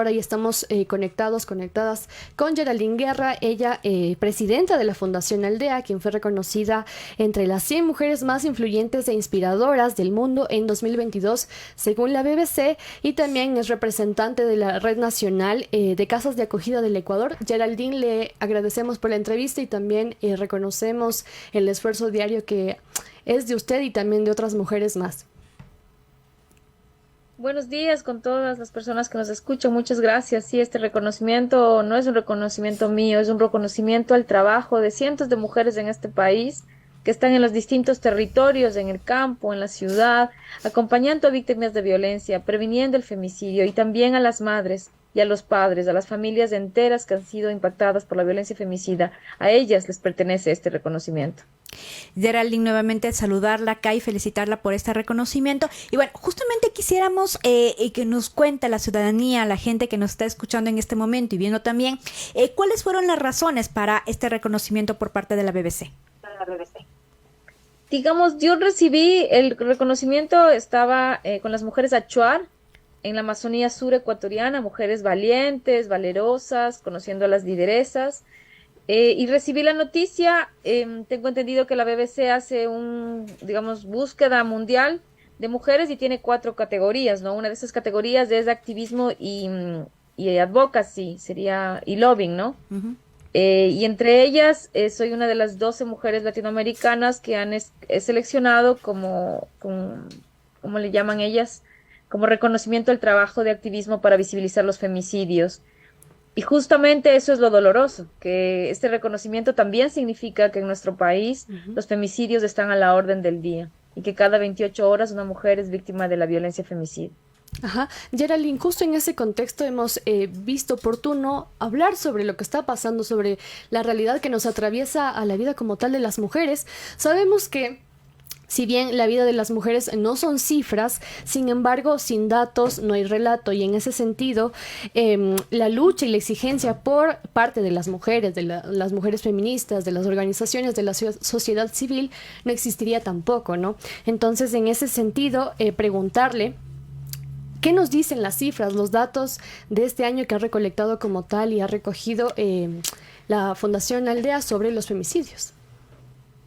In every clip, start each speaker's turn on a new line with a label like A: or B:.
A: Ahora ya estamos conectadas con Geraldine Guerra, ella presidenta de la Fundación Aldea, quien fue reconocida entre las 100 mujeres más influyentes e inspiradoras del mundo en 2022, según la BBC, y también es representante de la Red Nacional de Casas de Acogida del Ecuador. Geraldine, le agradecemos por la entrevista y también reconocemos el esfuerzo diario que es de usted y también de otras mujeres más.
B: Buenos días con todas las personas que nos escuchan. Muchas gracias. Sí, este reconocimiento no es un reconocimiento mío, es un reconocimiento al trabajo de cientos de mujeres en este país que están en los distintos territorios, en el campo, en la ciudad, acompañando a víctimas de violencia, previniendo el femicidio y también a las madres y a los padres, a las familias enteras que han sido impactadas por la violencia femicida. A ellas les pertenece este reconocimiento.
C: Geraldine, nuevamente saludarla acá y felicitarla por este reconocimiento. Y bueno, justamente quisiéramos que nos cuente la ciudadanía, la gente que nos está escuchando en este momento y viendo también, cuáles fueron las razones para este reconocimiento por parte de la BBC.
B: Digamos, yo recibí el reconocimiento, estaba con las mujeres Achuar en la Amazonía sur ecuatoriana, mujeres valientes, valerosas, conociendo a las lideresas. Y recibí la noticia, tengo entendido que la BBC hace digamos, búsqueda mundial de mujeres y tiene 4 categorías, ¿no? Una de esas categorías es activismo y advocacy, y lobbying, ¿no?
C: Uh-huh.
B: Y entre ellas soy una de las 12 mujeres latinoamericanas que han seleccionado ¿cómo le llaman ellas? Como reconocimiento al trabajo de activismo para visibilizar los femicidios. Y justamente eso es lo doloroso, que este reconocimiento también significa que en nuestro país los femicidios están a la orden del día y que cada 28 horas una mujer es víctima de la violencia femicida.
A: Ajá, Geraldine, justo en ese contexto hemos visto oportuno hablar sobre lo que está pasando, sobre la realidad que nos atraviesa a la vida como tal de las mujeres. Sabemos que si bien la vida de las mujeres no son cifras, sin embargo, sin datos no hay relato, y en ese sentido, la lucha y la exigencia por parte de las mujeres, las mujeres feministas, de las organizaciones de la sociedad civil, no existiría tampoco, ¿no? Entonces, en ese sentido, preguntarle, ¿qué nos dicen las cifras, los datos de este año que ha recolectado como tal y ha recogido la Fundación Aldea sobre los femicidios?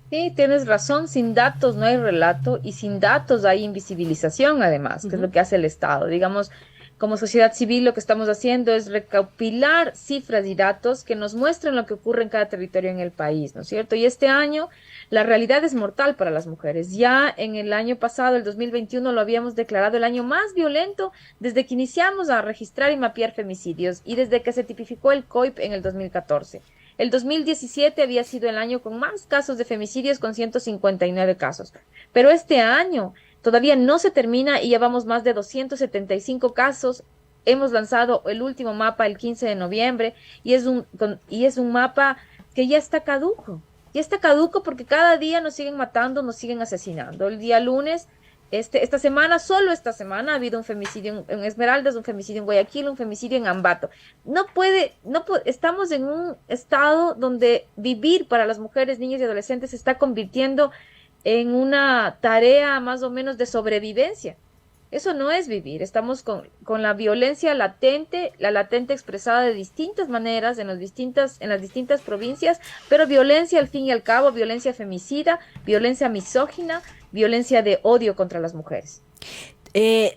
B: Sí, tienes razón, sin datos no hay relato y sin datos hay invisibilización además, que es lo que hace el Estado. Digamos, como sociedad civil lo que estamos haciendo es recopilar cifras y datos que nos muestren lo que ocurre en cada territorio en el país, ¿no es cierto? Y este año la realidad es mortal para las mujeres. Ya en el año pasado, el 2021, lo habíamos declarado el año más violento desde que iniciamos a registrar y mapear femicidios y desde que se tipificó el COIP en el 2014. El 2017 había sido el año con más casos de femicidios, con 159 casos. Pero este año todavía no se termina y llevamos más de 275 casos. Hemos lanzado el último mapa el 15 de noviembre y es un mapa que ya está caduco. Ya está caduco porque cada día nos siguen matando, nos siguen asesinando. El día lunes, solo esta semana ha habido un femicidio en Esmeraldas, un femicidio en Guayaquil, un femicidio en Ambato. Estamos en un estado donde vivir para las mujeres, niñas y adolescentes se está convirtiendo en una tarea más o menos de sobrevivencia. Eso no es vivir, estamos con la violencia latente, la latente expresada de distintas maneras en las distintas provincias, pero violencia al fin y al cabo, violencia femicida, violencia misógina, violencia de odio contra las mujeres.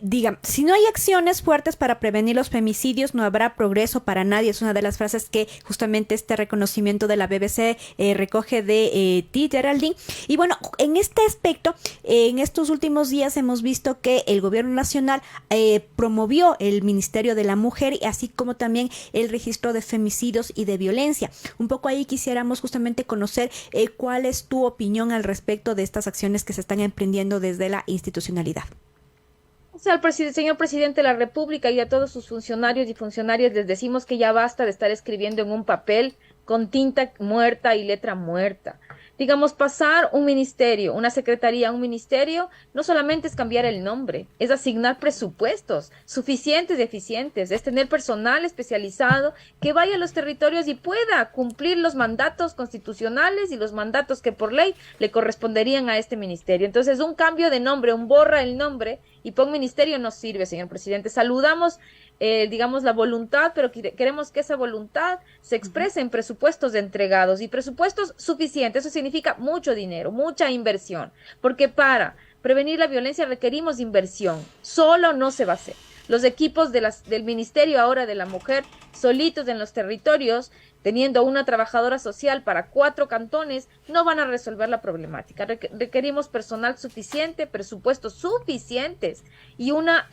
C: Diga, si no hay acciones fuertes para prevenir los femicidios, no habrá progreso para nadie. Es una de las frases que justamente este reconocimiento de la BBC recoge de ti, Geraldine. Y bueno, en este aspecto, en estos últimos días hemos visto que el gobierno nacional promovió el Ministerio de la Mujer, así como también el registro de femicidios y de violencia. Un poco ahí quisiéramos justamente conocer cuál es tu opinión al respecto de estas acciones que se están emprendiendo desde la institucionalidad.
B: Al señor presidente de la República y a todos sus funcionarios y funcionarias les decimos que ya basta de estar escribiendo en un papel con tinta muerta y letra muerta. Digamos, pasar un ministerio, una secretaría a un ministerio, no solamente es cambiar el nombre, es asignar presupuestos suficientes y eficientes, es tener personal especializado que vaya a los territorios y pueda cumplir los mandatos constitucionales y los mandatos que por ley le corresponderían a este ministerio. Entonces, un cambio de nombre, un borra el nombre, Y PON Ministerio no sirve, señor presidente. Saludamos, digamos, la voluntad, pero queremos que esa voluntad se exprese en presupuestos entregados y presupuestos suficientes. Eso significa mucho dinero, mucha inversión, porque para prevenir la violencia requerimos inversión. Solo no se va a hacer. Los equipos del Ministerio ahora de la Mujer, solitos en los territorios, teniendo una trabajadora social para 4 cantones, no van a resolver la problemática. Requerimos personal suficiente, presupuestos suficientes y una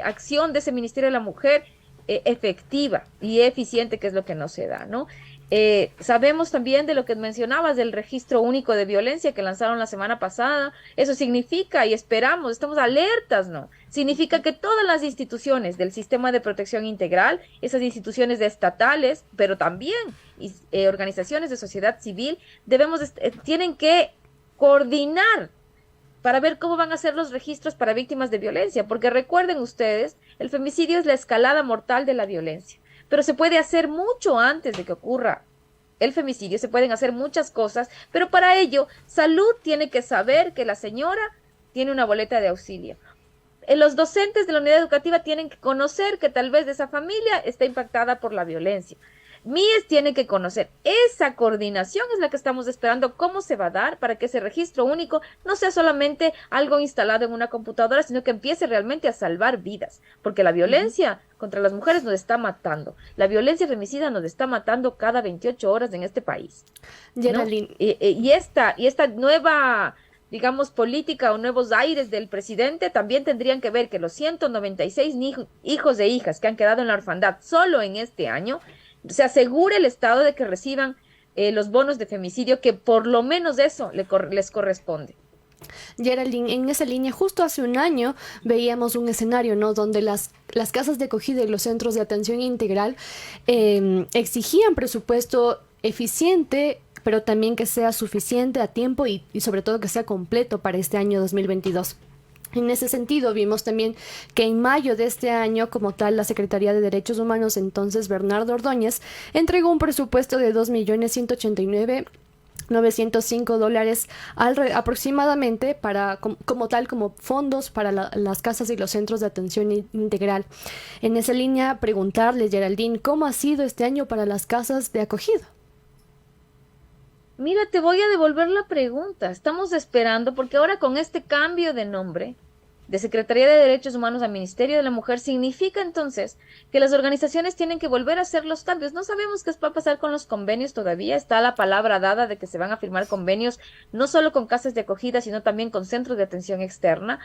B: acción de ese Ministerio de la Mujer efectiva y eficiente, que es lo que no se da, ¿no? Sabemos también de lo que mencionabas del registro único de violencia que lanzaron la semana pasada. Eso significa, y esperamos, estamos alertas, ¿no? Significa que todas las instituciones del sistema de protección integral, esas instituciones estatales, pero también organizaciones de sociedad civil, tienen que coordinar para ver cómo van a ser los registros para víctimas de violencia, porque recuerden ustedes, el femicidio es la escalada mortal de la violencia. Pero se puede hacer mucho antes de que ocurra el femicidio, se pueden hacer muchas cosas, pero para ello, salud tiene que saber que la señora tiene una boleta de auxilio. Los docentes de la unidad educativa tienen que conocer que tal vez esa familia está impactada por la violencia. MIES tiene que conocer. Esa coordinación es la que estamos esperando. ¿Cómo se va a dar para que ese registro único no sea solamente algo instalado en una computadora, sino que empiece realmente a salvar vidas? Porque la violencia contra las mujeres nos está matando. La violencia femicida nos está matando cada 28 horas en este país, ¿no?
A: Geraldine.
B: Y esta nueva, digamos, política o nuevos aires del presidente también tendrían que ver que los 196 hijos e hijas que han quedado en la orfandad solo en este año, se asegure el Estado de que reciban los bonos de femicidio, que por lo menos eso les corresponde.
A: Geraldine, en esa línea, justo hace un año veíamos un escenario, ¿no?, donde las casas de acogida y los centros de atención integral exigían presupuesto eficiente, pero también que sea suficiente a tiempo y sobre todo que sea completo para este año 2022. En ese sentido, vimos también que en mayo de este año, como tal, la Secretaría de Derechos Humanos, entonces Bernardo Ordóñez, entregó un presupuesto de $2.189.905 aproximadamente para, como fondos para las casas y los centros de atención integral. En esa línea, preguntarle, Geraldine, ¿cómo ha sido este año para las casas de acogida?
B: Mira, te voy a devolver la pregunta. Estamos esperando, porque ahora con este cambio de nombre de Secretaría de Derechos Humanos a Ministerio de la Mujer, significa entonces que las organizaciones tienen que volver a hacer los cambios. No sabemos qué va a pasar con los convenios todavía. Está la palabra dada de que se van a firmar convenios no solo con casas de acogida, sino también con centros de atención externa.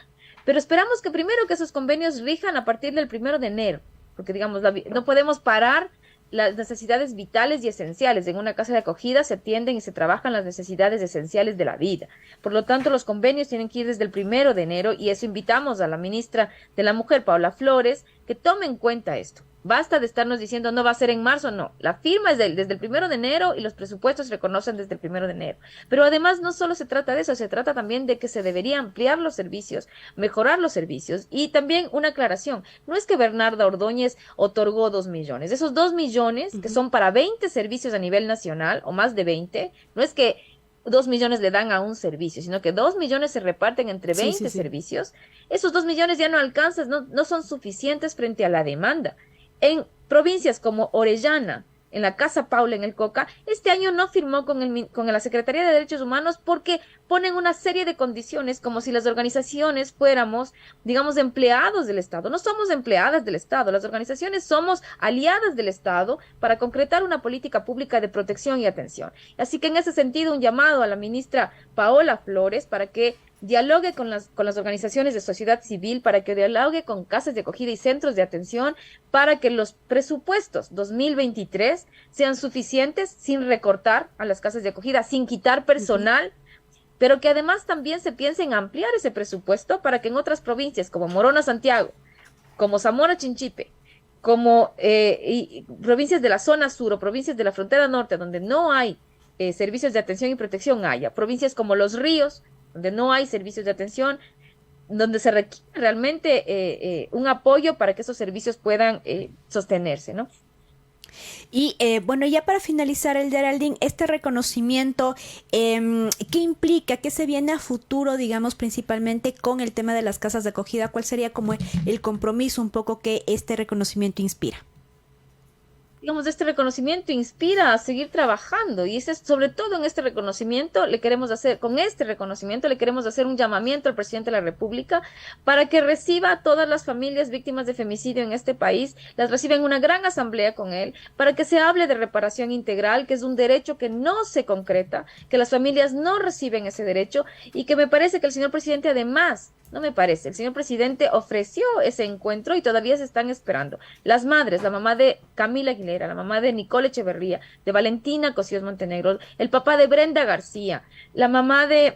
B: Pero esperamos que primero que esos convenios rijan a partir del 1 de enero, porque digamos, no podemos parar las necesidades vitales y esenciales. En una casa de acogida se atienden y se trabajan las necesidades esenciales de la vida. Por lo tanto, los convenios tienen que ir desde el 1 de enero y eso invitamos a la ministra de la Mujer, Paola Flores, que tome en cuenta esto. Basta de estarnos diciendo no va a ser en marzo, no. La firma es desde el 1 de enero y los presupuestos se reconocen desde el 1 de enero. Pero además no solo se trata de eso, se trata también de que se debería ampliar los servicios, mejorar los servicios y también una aclaración. No es que Bernardo Ordóñez otorgó 2 millones. Esos 2 millones, que son para 20 servicios a nivel nacional o más de 20, no es que 2 millones le dan a un servicio, sino que 2 millones se reparten entre 20 servicios. Esos 2 millones ya no alcanzan, no son suficientes frente a la demanda. En provincias como Orellana, en la Casa Paula, en el Coca, este año no firmó con la Secretaría de Derechos Humanos porque ponen una serie de condiciones como si las organizaciones fuéramos, digamos, empleados del Estado. No somos empleadas del Estado, las organizaciones somos aliadas del Estado para concretar una política pública de protección y atención. Así que en ese sentido, un llamado a la ministra Paola Flores para que dialogue con las organizaciones de sociedad civil, para que dialogue con casas de acogida y centros de atención, para que los presupuestos 2023 sean suficientes sin recortar a las casas de acogida, sin quitar personal, pero que además también se piense en ampliar ese presupuesto para que en otras provincias como Morona Santiago, como Zamora Chinchipe, como provincias de la zona sur o provincias de la frontera norte donde no hay servicios de atención y protección haya, provincias como Los Ríos, donde no hay servicios de atención, donde se requiere realmente un apoyo para que esos servicios puedan sostenerse, ¿no?
C: Y bueno, ya para finalizar, el Geraldine, este reconocimiento, ¿qué implica? ¿Qué se viene a futuro, digamos, principalmente con el tema de las casas de acogida? ¿Cuál sería como el compromiso un poco que este reconocimiento inspira?
B: Digamos, este reconocimiento inspira a seguir trabajando y ese, sobre todo en este reconocimiento con este reconocimiento le queremos hacer un llamamiento al presidente de la República para que reciba a todas las familias víctimas de femicidio en este país, las reciba en una gran asamblea con él, para que se hable de reparación integral, que es un derecho que no se concreta, que las familias no reciben ese derecho y que me parece que el señor presidente además, no me parece, el señor presidente ofreció ese encuentro y todavía se están esperando. Las madres, la mamá de Camila Aguilera, la mamá de Nicole Echeverría, de Valentina Cosíos Montenegro, el papá de Brenda García, la mamá de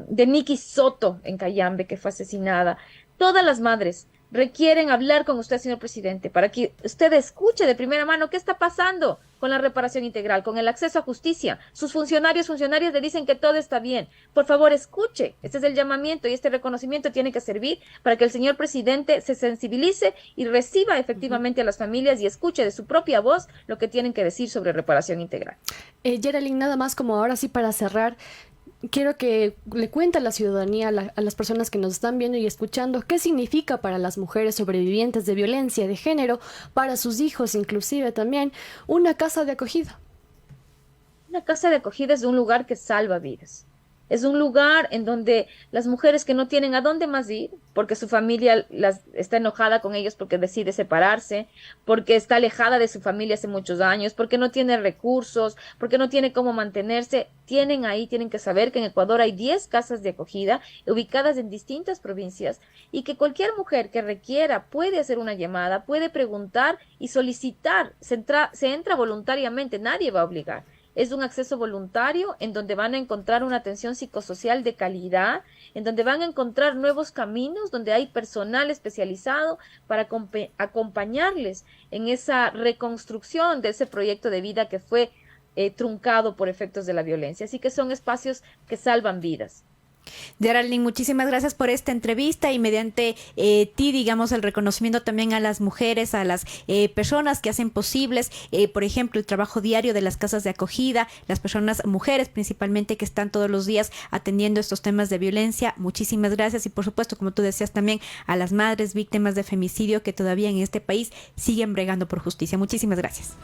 B: Nikki Soto en Cayambe, que fue asesinada. Todas las madres requieren hablar con usted, señor presidente, para que usted escuche de primera mano qué está pasando con la reparación integral, con el acceso a justicia. Sus funcionarias le dicen que todo está bien. Por favor, escuche. Este es el llamamiento y este reconocimiento tiene que servir para que el señor presidente se sensibilice y reciba efectivamente a las familias y escuche de su propia voz lo que tienen que decir sobre reparación integral.
A: Geraldine, nada más como ahora sí para cerrar, quiero que le cuente a la ciudadanía, a las personas que nos están viendo y escuchando, qué significa para las mujeres sobrevivientes de violencia de género, para sus hijos inclusive también, una casa de acogida.
B: Una casa de acogida es un lugar que salva vidas. Es un lugar en donde las mujeres que no tienen a dónde más ir, porque su familia está enojada con ellos porque decide separarse, porque está alejada de su familia hace muchos años, porque no tiene recursos, porque no tiene cómo mantenerse, tienen que saber que en Ecuador hay 10 casas de acogida ubicadas en distintas provincias y que cualquier mujer que requiera puede hacer una llamada, puede preguntar y solicitar, se entra voluntariamente, nadie va a obligar. Es un acceso voluntario en donde van a encontrar una atención psicosocial de calidad, en donde van a encontrar nuevos caminos, donde hay personal especializado para acompañarles en esa reconstrucción de ese proyecto de vida que fue truncado por efectos de la violencia. Así que son espacios que salvan vidas.
C: Geraldine, muchísimas gracias por esta entrevista y mediante ti, digamos, el reconocimiento también a las mujeres, a las personas que hacen posibles, por ejemplo, el trabajo diario de las casas de acogida, las personas, mujeres principalmente, que están todos los días atendiendo estos temas de violencia. Muchísimas gracias y, por supuesto, como tú decías, también a las madres víctimas de femicidio que todavía en este país siguen bregando por justicia. Muchísimas gracias.